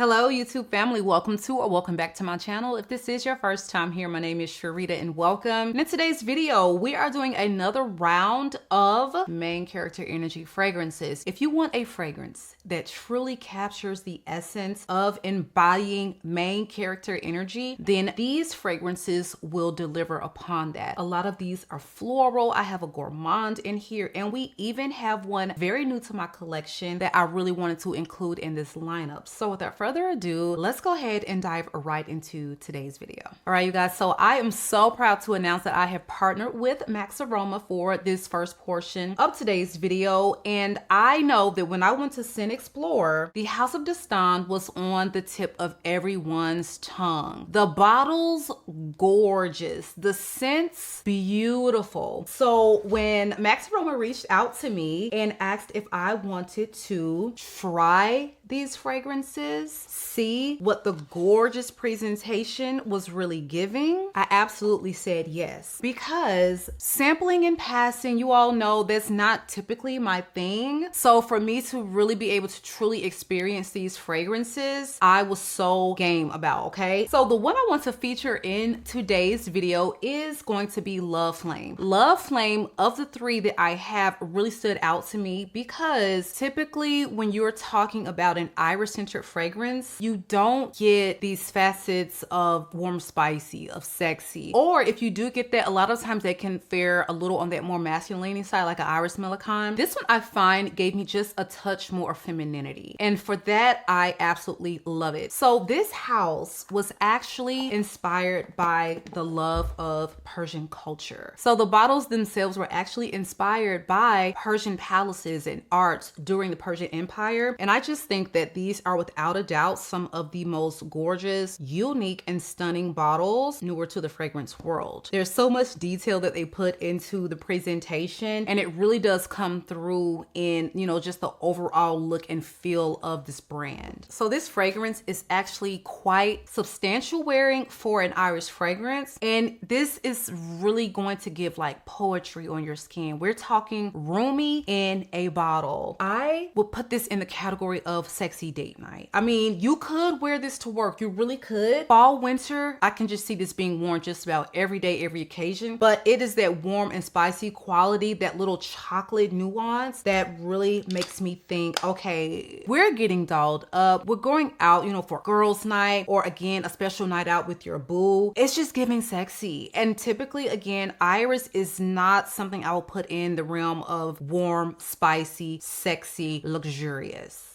Hello YouTube family, welcome to or welcome back to my channel. If this is your first time here, my name is Sharita and welcome. And in today's video, we are doing another round of main character energy fragrances. If you want a fragrance that truly captures the essence of embodying main character energy, then these fragrances will deliver upon that. A lot of these are floral. I have a gourmand in here, and we even have one very new to my collection that I really wanted to include in this lineup. So without further ado, let's go ahead and dive right into today's video. All right, you guys, so I am so proud to announce that I have partnered with MAXAROMA for this first portion of today's video. And I know that when I went to Scent Explore, the House of DASTAN was on the tip of everyone's tongue. The bottles, gorgeous. The scents, beautiful. So when MAXAROMA reached out to me and asked if I wanted to try these fragrances, see what the gorgeous presentation was really giving, I absolutely said yes. Because sampling and passing, you all know that's not typically my thing. So for me to really be able to truly experience these fragrances, I was so game about, okay? So the one I want to feature in today's video is going to be Love Flame. Love Flame, of the three that I have, really stood out to me because typically when you're talking about an iris-centered fragrance, you don't get these facets of warm, spicy, of sexy. Or if you do get that, a lot of times they can fare a little on that more masculine leaning side, like an Iris Melodia. This one I find gave me just a touch more femininity. And for that, I absolutely love it. So this house was actually inspired by the love of Persian culture. So the bottles themselves were actually inspired by Persian palaces and arts during the Persian Empire. And I just think that these are without a doubt some of the most gorgeous, unique, and stunning bottles newer to the fragrance world. There's so much detail that they put into the presentation, and it really does come through in, you know, just the overall look and feel of this brand. So this fragrance is actually quite substantial wearing for an Irish fragrance, and this is really going to give like poetry on your skin. We're talking roomy in a bottle. I would put this in the category of sexy date night. I mean, you could wear this to work. You really could. Fall, winter, I can just see this being worn just about every day, every occasion. But it is that warm and spicy quality, that little chocolate nuance that really makes me think, okay, we're getting dolled up. We're going out, you know, for girls' night, or again, a special night out with your boo. It's just giving sexy. And typically, again, Iris is not something I will put in the realm of warm, spicy, sexy, luxurious.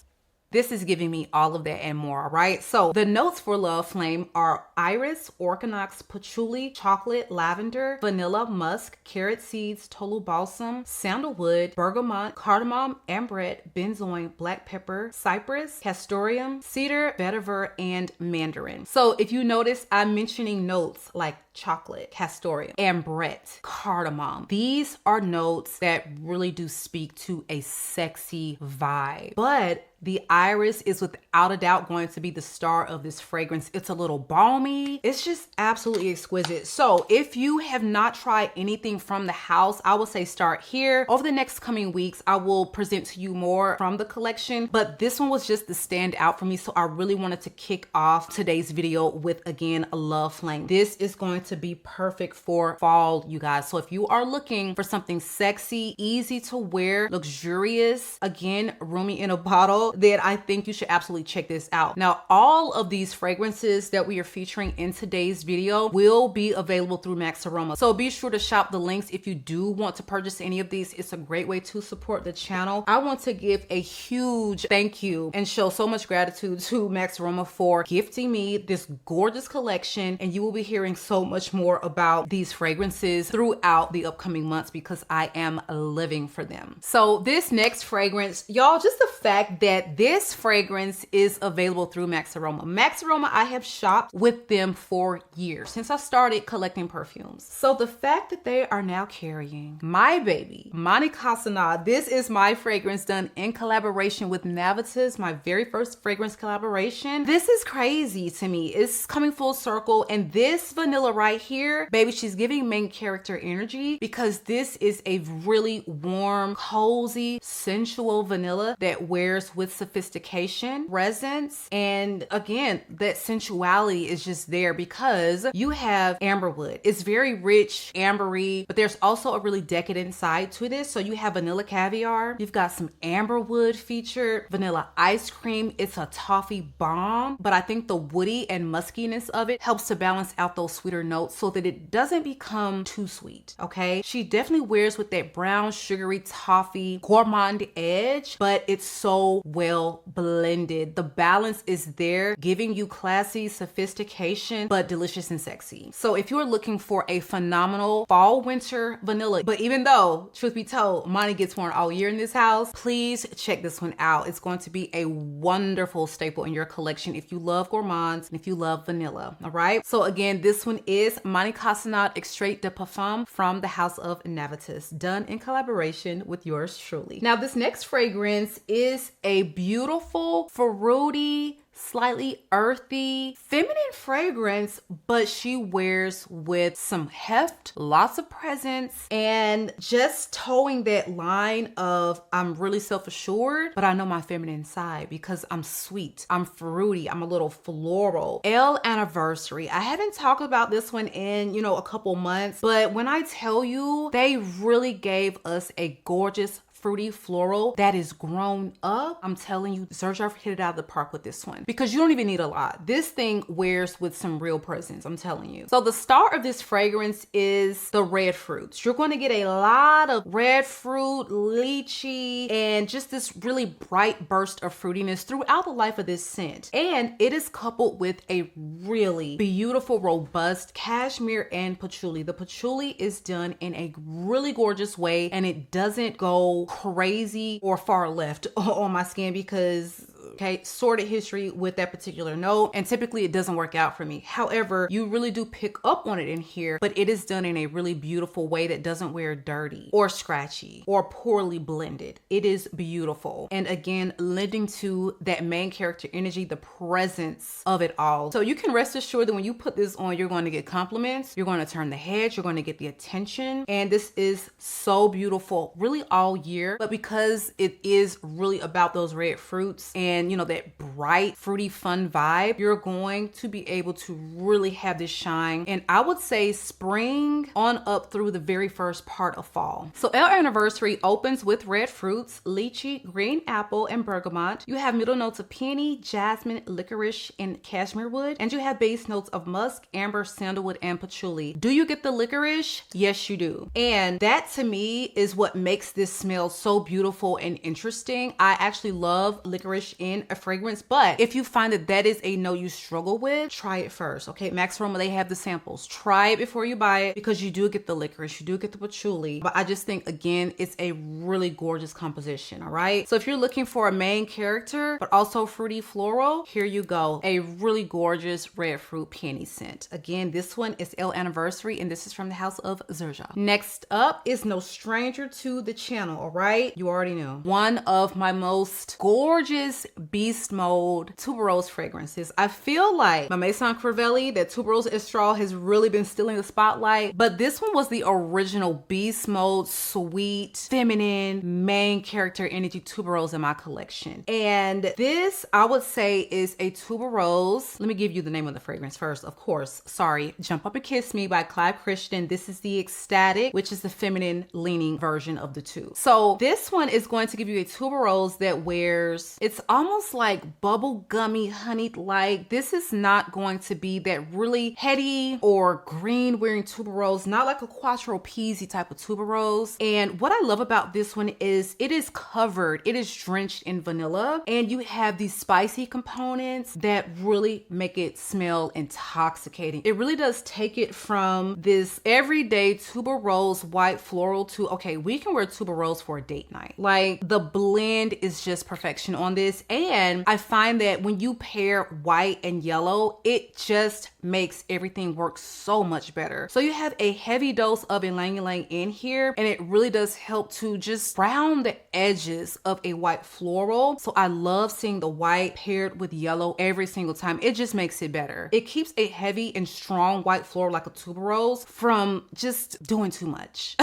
This is giving me all of that and more, all right? So the notes for Love Flame are iris, orchinox, patchouli, chocolate, lavender, vanilla, musk, carrot seeds, tolu balsam, sandalwood, bergamot, cardamom, ambrette, benzoin, black pepper, cypress, castoreum, cedar, vetiver, and mandarin. So if you notice, I'm mentioning notes like chocolate, castoreum, ambrette, cardamom. These are notes that really do speak to a sexy vibe. But the iris is without a doubt going to be the star of this fragrance. It's a little balmy. It's just absolutely exquisite. So if you have not tried anything from the house, I would say start here. Over the next coming weeks, I will present to you more from the collection, but this one was just the standout for me. So I really wanted to kick off today's video with, again, a Love Flame. This is going to be perfect for fall, you guys. So if you are looking for something sexy, easy to wear, luxurious, again, roomy in a bottle, then I think you should absolutely check this out. Now, all of these fragrances that we are featuring in today's video will be available through MAXAROMA. So be sure to shop the links if you do want to purchase any of these. It's a great way to support the channel. I want to give a huge thank you and show so much gratitude to MAXAROMA for gifting me this gorgeous collection, and you will be hearing so much more about these fragrances throughout the upcoming months because I am living for them. So this next fragrance, y'all, just the fact that this fragrance is available through MAXAROMA. MAXAROMA, I have shopped with them for years, since I started collecting perfumes. So the fact that they are now carrying my baby, MAHNI CASSONADE, this is my fragrance done in collaboration with NAVITUS, my very first fragrance collaboration. This is crazy to me. It's coming full circle, and this vanilla right here, baby, she's giving main character energy because this is a really warm, cozy, sensual vanilla that wears with with sophistication, presence, and again, that sensuality is just there because you have amberwood. It's very rich, ambery, but there's also a really decadent side to this. So you have vanilla caviar, you've got some amberwood featured, vanilla ice cream. It's a toffee bomb, but I think the woody and muskiness of it helps to balance out those sweeter notes so that it doesn't become too sweet, okay? She definitely wears with that brown, sugary, toffee, gourmand edge, but it's so well blended. The balance is there, giving you classy sophistication, but delicious and sexy. So if you're looking for a phenomenal fall winter vanilla, but even though, truth be told, MAHNI gets worn all year in this house, please check this one out. It's going to be a wonderful staple in your collection if you love gourmands and if you love vanilla, all right? So again, this one is MAHNI CASSONADE Extrait de Parfum from the house of NAVITUS, done in collaboration with yours truly. Now this next fragrance is a beautiful, fruity, slightly earthy, feminine fragrance, but she wears with some heft, lots of presence, and just towing that line of I'm really self-assured, but I know my feminine side because I'm sweet, I'm fruity, I'm a little floral. ELLE Anniversary. I haven't talked about this one in, you know, a couple months, but when I tell you, they really gave us a gorgeous fruity floral that is grown up. I'm telling you, Xerjoff hit it out of the park with this one because you don't even need a lot. This thing wears with some real presence, I'm telling you. So the star of this fragrance is the red fruits. You're going to get a lot of red fruit, lychee, and just this really bright burst of fruitiness throughout the life of this scent. And it is coupled with a really beautiful, robust cashmere and patchouli. The patchouli is done in a really gorgeous way and it doesn't go crazy or far left on my skin because okay, sordid history with that particular note, and typically it doesn't work out for me. However, you really do pick up on it in here, but it is done in a really beautiful way that doesn't wear dirty or scratchy or poorly blended. It is beautiful. And again, lending to that main character energy, the presence of it all. So you can rest assured that when you put this on, you're going to get compliments, you're going to turn the head, you're going to get the attention. And this is so beautiful really all year, but because it is really about those red fruits and you know, that bright, fruity, fun vibe, you're going to be able to really have this shine. And I would say spring on up through the very first part of fall. So ELLE Anniversary opens with red fruits, lychee, green apple, and bergamot. You have middle notes of peony, jasmine, licorice, and cashmere wood. And you have base notes of musk, amber, sandalwood, and patchouli. Do you get the licorice? Yes, you do. And that to me is what makes this smell so beautiful and interesting. I actually love licorice in a fragrance, but if you find that that is a no you struggle with, try it first. Okay, MAXAROMA, they have the samples. Try it before you buy it because you do get the licorice, you do get the patchouli, but I just think again it's a really gorgeous composition. All right, so if you're looking for a main character but also fruity floral, here you go, a really gorgeous red fruit peony scent. Again, this one is ELLE Anniversary and this is from the house of Xerjoff. Next up is no stranger to the channel. All right, you already know, one of my most gorgeous beast mode tuberose fragrances. I feel like my Maison Crivelli, that tuberose estrol has really been stealing the spotlight, but this one was the original beast mode, sweet, feminine, main character energy tuberose in my collection. And this, I would say, is a tuberose. Let me give you the name of the fragrance first, of course. Sorry, Jump Up and Kiss Me by Clive. This is the Ecstatic, which is the feminine leaning version of the two. So this one is going to give you a tuberose that wears, it's almost like bubble gummy honey. Like this is not going to be that really heady or green wearing tuberose, not like a Quattro Peasy type of tuberose. And what I love about this one is it is covered, it is drenched in vanilla, and you have these spicy components that really make it smell intoxicating. It really does take it from this everyday tuberose white floral to, okay, we can wear tuberose for a date night. Like the blend is just perfection on this. And I find that when you pair white and yellow, it just makes everything work so much better. So you have a heavy dose of ylang ylang in here, and it really does help to just round the edges of a white floral. So I love seeing the white paired with yellow every single time. It just makes it better. It keeps a heavy and strong white floral like a tuberose from just doing too much.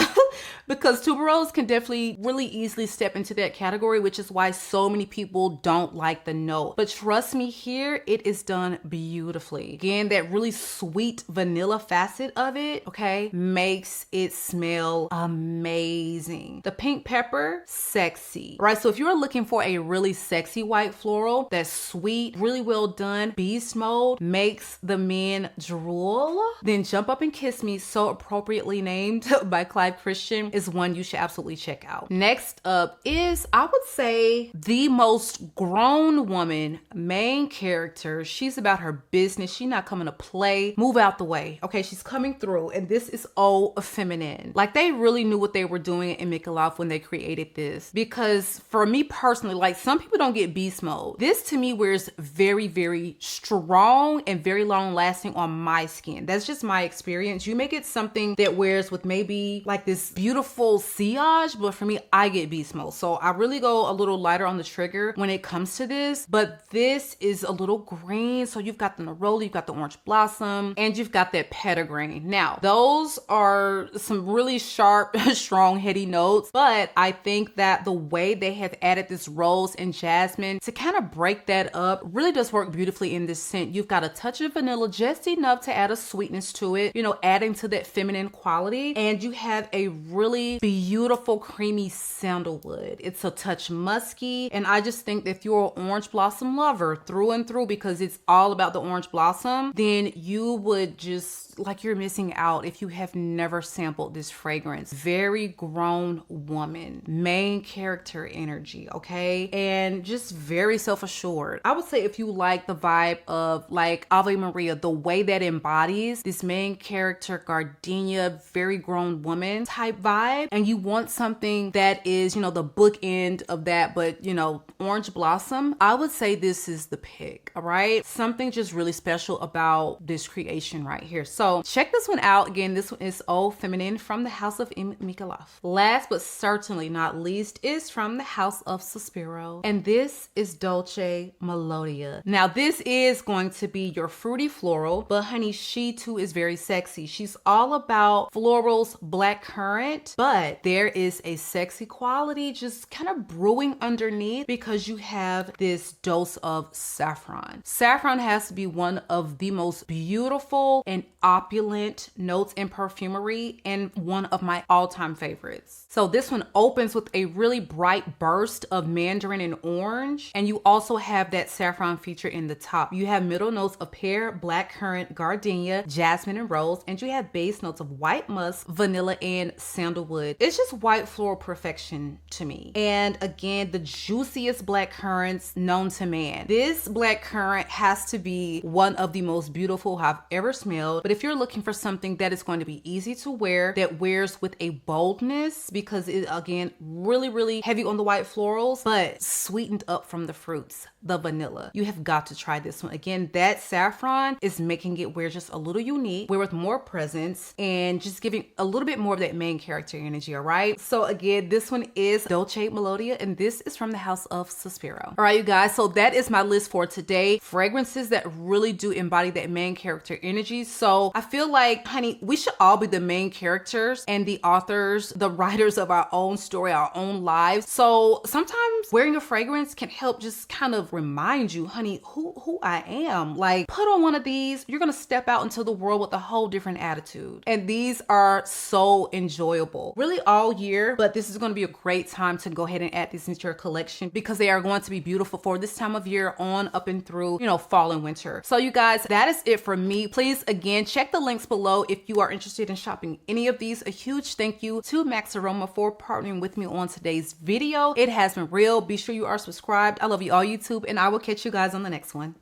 because tuberose can definitely really easily step into that category, which is why so many people don't like the note. But trust me, here it is done beautifully. Again, that really sweet vanilla facet of it, okay, makes it smell amazing. The pink pepper, sexy, right? So if you're looking for a really sexy white floral that's sweet, really well done, beast mode, makes the men drool, then Jump Up and Kiss Me, so appropriately named by Clive Christian, is one you should absolutely check out. Next up is, I would say, the most grown woman main character. She's about her business. She's not coming to play. Move out the way. Okay, she's coming through, and this is O Feminine. Like, they really knew what they were doing in Micallef when they created this, because for me personally, like, some people don't get beast mode. This to me wears very, very strong and very long lasting on my skin. That's just my experience. You may get something that wears with maybe like this beautiful sillage, but for me, I get beast mode. So I really go a little lighter on the trigger when it comes to this, but this is a little green. So you've got the neroli, you've got the orange blossom, and you've got that petitgrain. Now, those are some really sharp, strong, heady notes, but I think that the way they have added this rose and jasmine to kind of break that up really does work beautifully in this scent. You've got a touch of vanilla, just enough to add a sweetness to it, you know, adding to that feminine quality, and you have a really beautiful creamy sandalwood. It's a touch musky, and I just think that if you're an orange blossom lover through and through, because it's all about the orange blossom, then you would just, like, you're missing out if you have never sampled this fragrance. Very grown woman, main character energy, okay? And just very self-assured. I would say if you like the vibe of like Ave Maria, the way that embodies this main character gardenia, very grown woman type vibe, and you want something that is, you know, the bookend of that, but, you know, orange blossom, I would say this is the pick, all right? Something just really special about this creation right here. So check this one out. Again, this one is O Feminine from the house of Micallef. Last but certainly not least is from the house of Sospiro, and this is Dolce Melodia. Now, this is going to be your fruity floral, but honey, she too is very sexy. She's all about florals, black currant, but there is a sexy quality just kind of brewing underneath because you have this dose of saffron. Saffron has to be one of the most beautiful and opulent notes in perfumery and one of my all-time favorites. So this one opens with a really bright burst of mandarin and orange, and you also have that saffron feature in the top. You have middle notes of pear, black currant, gardenia, jasmine, and rose, and you have base notes of white musk, vanilla, and sandalwood. It's just white floral perfection to me. And again, the juiciest black currants known to man. This black currant has to be one of the most beautiful I've ever smelled. But if you're looking for something that is going to be easy to wear, that wears with a boldness, because it, again, really, really heavy on the white florals, but sweetened up from the fruits, the vanilla, you have got to try this one. Again, that saffron is making it wear just a little unique, wear with more presence, and just giving a little bit more of that main character energy, all right? So again, this one is Dolce Melodia, and this is from the house of Sospiro. All right, you guys, so that is my list for today. Fragrances that really do embody that main character energy. So I feel like, honey, we should all be the main characters and the authors, the writers of our own story, our own lives. So sometimes wearing a fragrance can help just kind of remind you, honey, who I am. Like, put on one of these, you're gonna step out into the world with a whole different attitude. And these are so enjoyable, really all year, but this is gonna be a great time to go ahead and add these into your collection because they are going to be beautiful for this time of year on up and through, you know, fall and winter. So you guys, that is it for me. Please, again, check the links below if you are interested in shopping any of these. A huge thank you to MAXAROMA for partnering with me on today's video. It has been real. Be sure you are subscribed. I love you all, YouTube, and I will catch you guys on the next one.